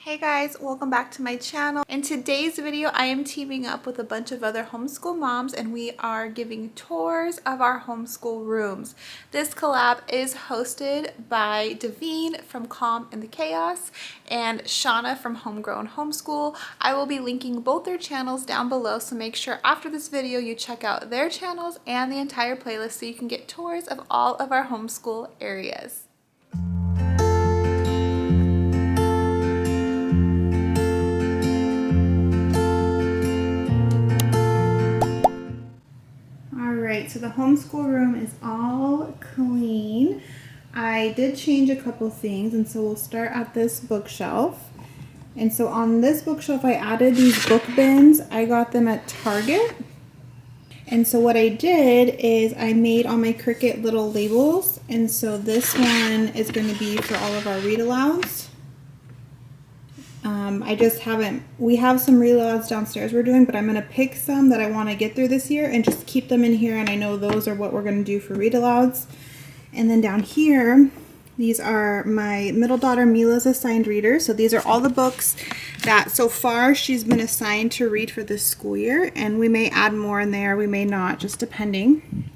Hey guys, welcome back to my channel. In today's video, I am teaming up with a bunch of other homeschool moms and we are giving tours of our homeschool rooms. This collab is hosted by Davine from Calm in the Chaos and Shauna from Homegrown Homeschool. I will be linking both their channels down below, so make sure after this video you check out their channels and the entire playlist so you can get tours of all of our homeschool areas. Alright, so the homeschool room is all clean. I did change a couple things, and so we'll start at this bookshelf. And so on this bookshelf, I added these book bins. I got them at Target. And so what I did is I made on my Cricut little labels. And so this one is going to be for all of our read-alouds. We have some read-alouds downstairs we're doing, but I'm going to pick some that I want to get through this year and just keep them in here, and I know those are what we're going to do for read-alouds. And then down here, these are my middle daughter Mila's assigned readers. So these are all the books that so far she's been assigned to read for this school year, and we may add more in there, we may not, just depending.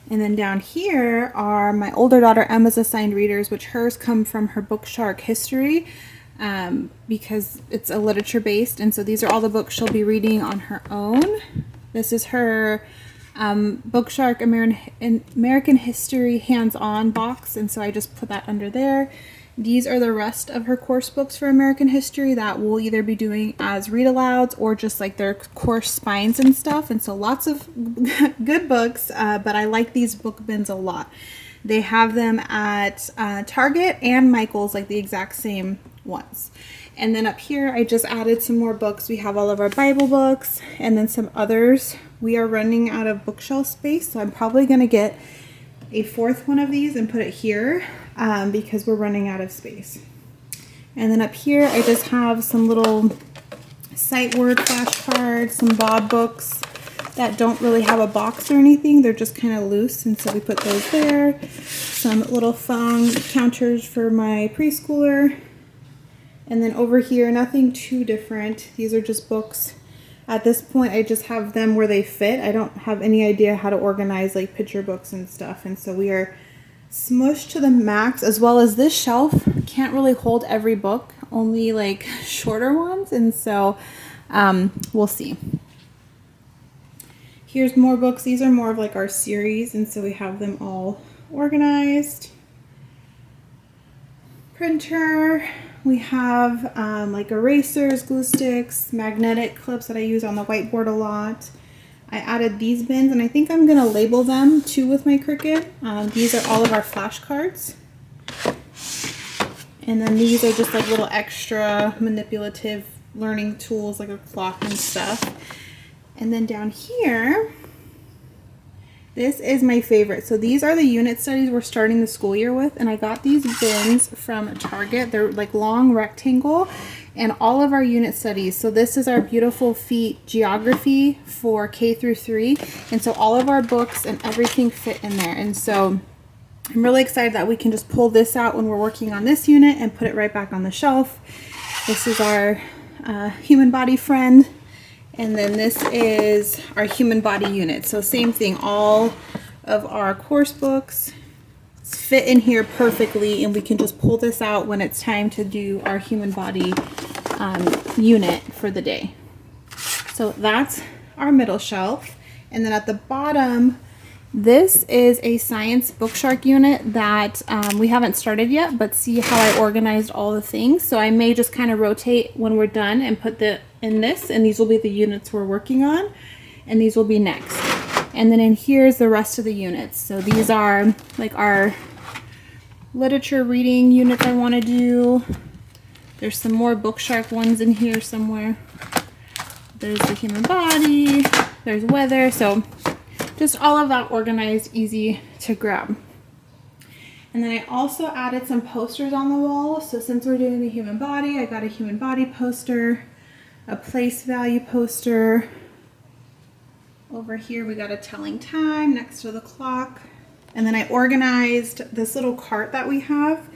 And then down here are my older daughter Emma's assigned readers, which hers come from her Book Shark history. Because it's a literature based, and so these are all the books she'll be reading on her own. This is her Book Shark American History hands-on box, and so I just put that under there. These are the rest of her course books for American history that we'll either be doing as read-alouds or just like their course spines and stuff, and so lots of good books, but I like these book bins a lot. They have them at Target and Michael's, like the exact same ones. And then up here I just added some more books. We have all of our Bible books and then some others. We are running out of bookshelf space, so I'm probably going to get a fourth one of these and put it here because we're running out of space. And then up here I just have some little sight word flashcards, some Bob books that don't really have a box or anything. They're just kind of loose, and so we put those there. Some little phone counters for my preschooler. And then over here, nothing too different. These are just books. At this point, I just have them where they fit. I don't have any idea how to organize like picture books and stuff. And so we are smushed to the max, as well as this shelf can't really hold every book, only like shorter ones. And so we'll see. Here's more books. These are more of like our series, and so we have them all organized. Printer. We have like erasers, glue sticks, magnetic clips that I use on the whiteboard a lot. I added these bins, and I think I'm going to label them too with my Cricut. These are all of our flashcards. And then these are just like little extra manipulative learning tools like a clock and stuff. And then down here, this is my favorite. So these are the unit studies we're starting the school year with, and I got these bins from Target. They're like long rectangle, and all of our unit studies. So this is our Beautiful Feet geography for K through 3, and so all of our books and everything fit in there. And so I'm really excited that we can just pull this out when we're working on this unit and put it right back on the shelf. This is our human body friend. And then this is our human body unit. So same thing, all of our course books fit in here perfectly, and we can just pull this out when it's time to do our human body unit for the day. So that's our middle shelf. And then at the bottom, this is a science Book Shark unit that we haven't started yet, but see how I organized all the things. So I may just kind of rotate when we're done and put in this, and these will be the units we're working on, and these will be next. And then in here is the rest of the units. So these are like our literature reading units I want to do. There's some more Book Shark ones in here somewhere. There's the human body, there's weather, so just all of that organized, easy to grab. And then I also added some posters on the wall. So since we're doing the human body, I got a human body poster, a place value poster. Over here we got a telling time next to the clock. And then I organized this little cart that we have.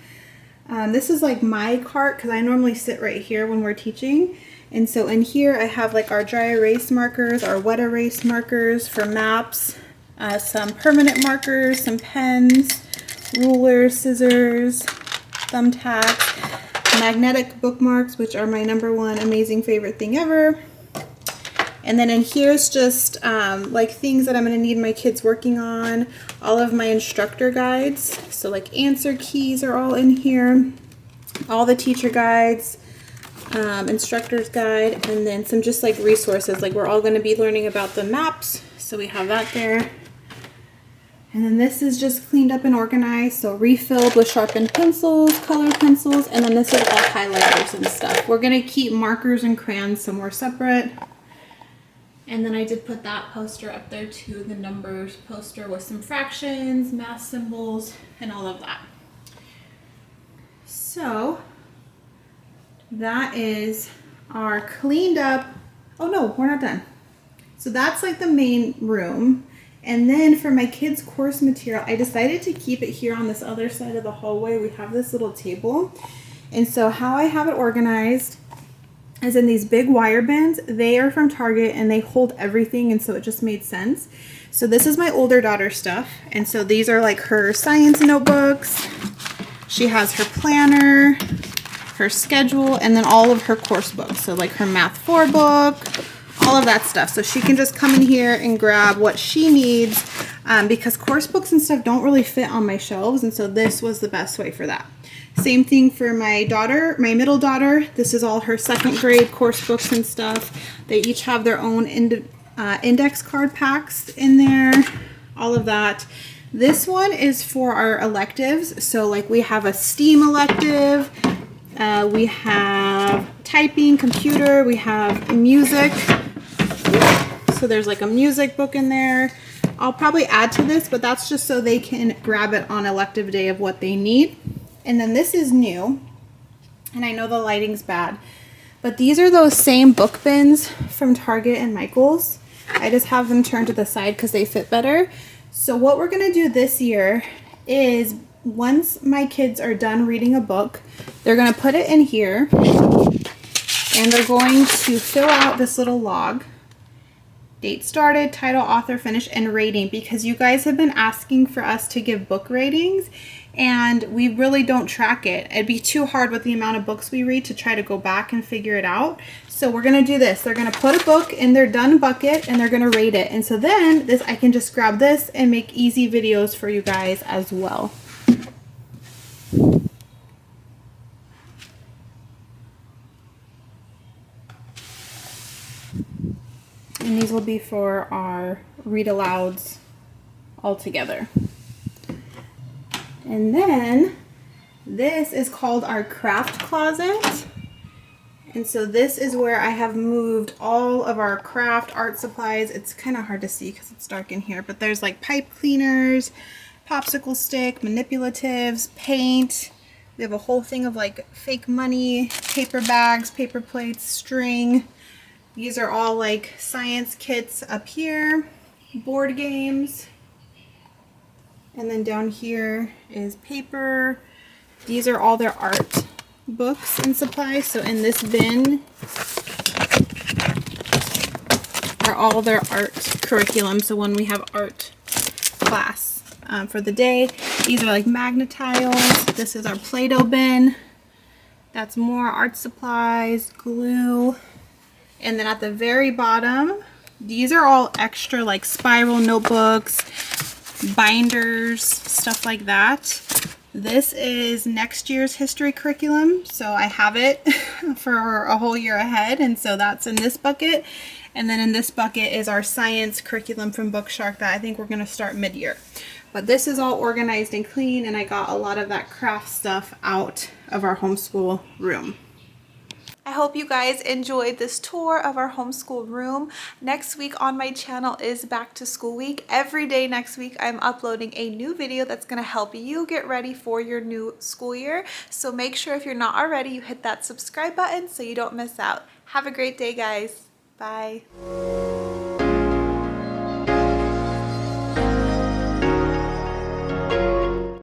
This is like my cart because I normally sit right here when we're teaching. And so in here I have like our dry erase markers, our wet erase markers for maps, some permanent markers, some pens, rulers, scissors, thumbtacks, magnetic bookmarks, which are my #1 amazing favorite thing ever. And then in here's just like things that I'm going to need my kids working on, all of my instructor guides. So like answer keys are all in here, all the teacher guides, instructor's guide, and then some just like resources. Like we're all going to be learning about the maps, so we have that there. And then this is just cleaned up and organized, so refilled with sharpened pencils, colored pencils, and then this is all highlighters and stuff. We're going to keep markers and crayons somewhere separate. And then I did put that poster up there too, the numbers poster with some fractions, math symbols, and all of that. So that is our cleaned up, oh no, we're not done. So that's like the main room. And then for my kids' course material, I decided to keep it here on this other side of the hallway. We have this little table. And so how I have it organized is in these big wire bins. They are from Target and they hold everything, and so it just made sense. So this is my older daughter's stuff, and so these are like her science notebooks. She has her planner, her schedule, and then all of her course books. So like her Math 4 book, all of that stuff. So she can just come in here and grab what she needs because course books and stuff don't really fit on my shelves, and so this was the best way for that. Same thing for my daughter, my middle daughter. This is all her 2nd grade course books and stuff. They each have their own index card packs in there, all of that. This one is for our electives. So like we have a STEAM elective, we have typing, computer, we have music. So there's like a music book in there. I'll probably add to this, but that's just so they can grab it on elective day of what they need. And then this is new, and I know the lighting's bad, but these are those same book bins from Target and Michael's. I just have them turned to the side because they fit better. So what we're gonna do this year is once my kids are done reading a book, they're gonna put it in here and they're going to fill out this little log. Date started, title, author, finish, and rating, because you guys have been asking for us to give book ratings and we really don't track it. It'd be too hard with the amount of books we read to try to go back and figure it out. So we're gonna do this. They're gonna put a book in their done bucket and they're gonna rate it. And so then this, I can just grab this and make easy videos for you guys as well. And these will be for our read alouds all together. And then this is called our craft closet. And so this is where I have moved all of our craft art supplies. It's kind of hard to see because it's dark in here, but there's like pipe cleaners, popsicle stick, manipulatives, paint. We have a whole thing of like fake money, paper bags, paper plates, string. These are all like science kits up here, board games. And then down here is paper. These are all their art books and supplies. So in this bin are all their art curriculum. So when we have art class for the day, these are like magnet tiles. This is our Play-Doh bin. That's more art supplies, glue. And then at the very bottom, these are all extra like spiral notebooks, binders, stuff like that. This is next year's history curriculum, so I have it for a whole year ahead, and so that's in this bucket. And then in this bucket is our science curriculum from Bookshark that I think we're going to start mid-year. But this is all organized and clean, and I got a lot of that craft stuff out of our homeschool room. I hope you guys enjoyed this tour of our homeschool room. Next week on my channel is back to school week. Every day next week I'm uploading a new video that's going to help you get ready for your new school year. So make sure if you're not already, you hit that subscribe button so you don't miss out. Have a great day, guys. Bye.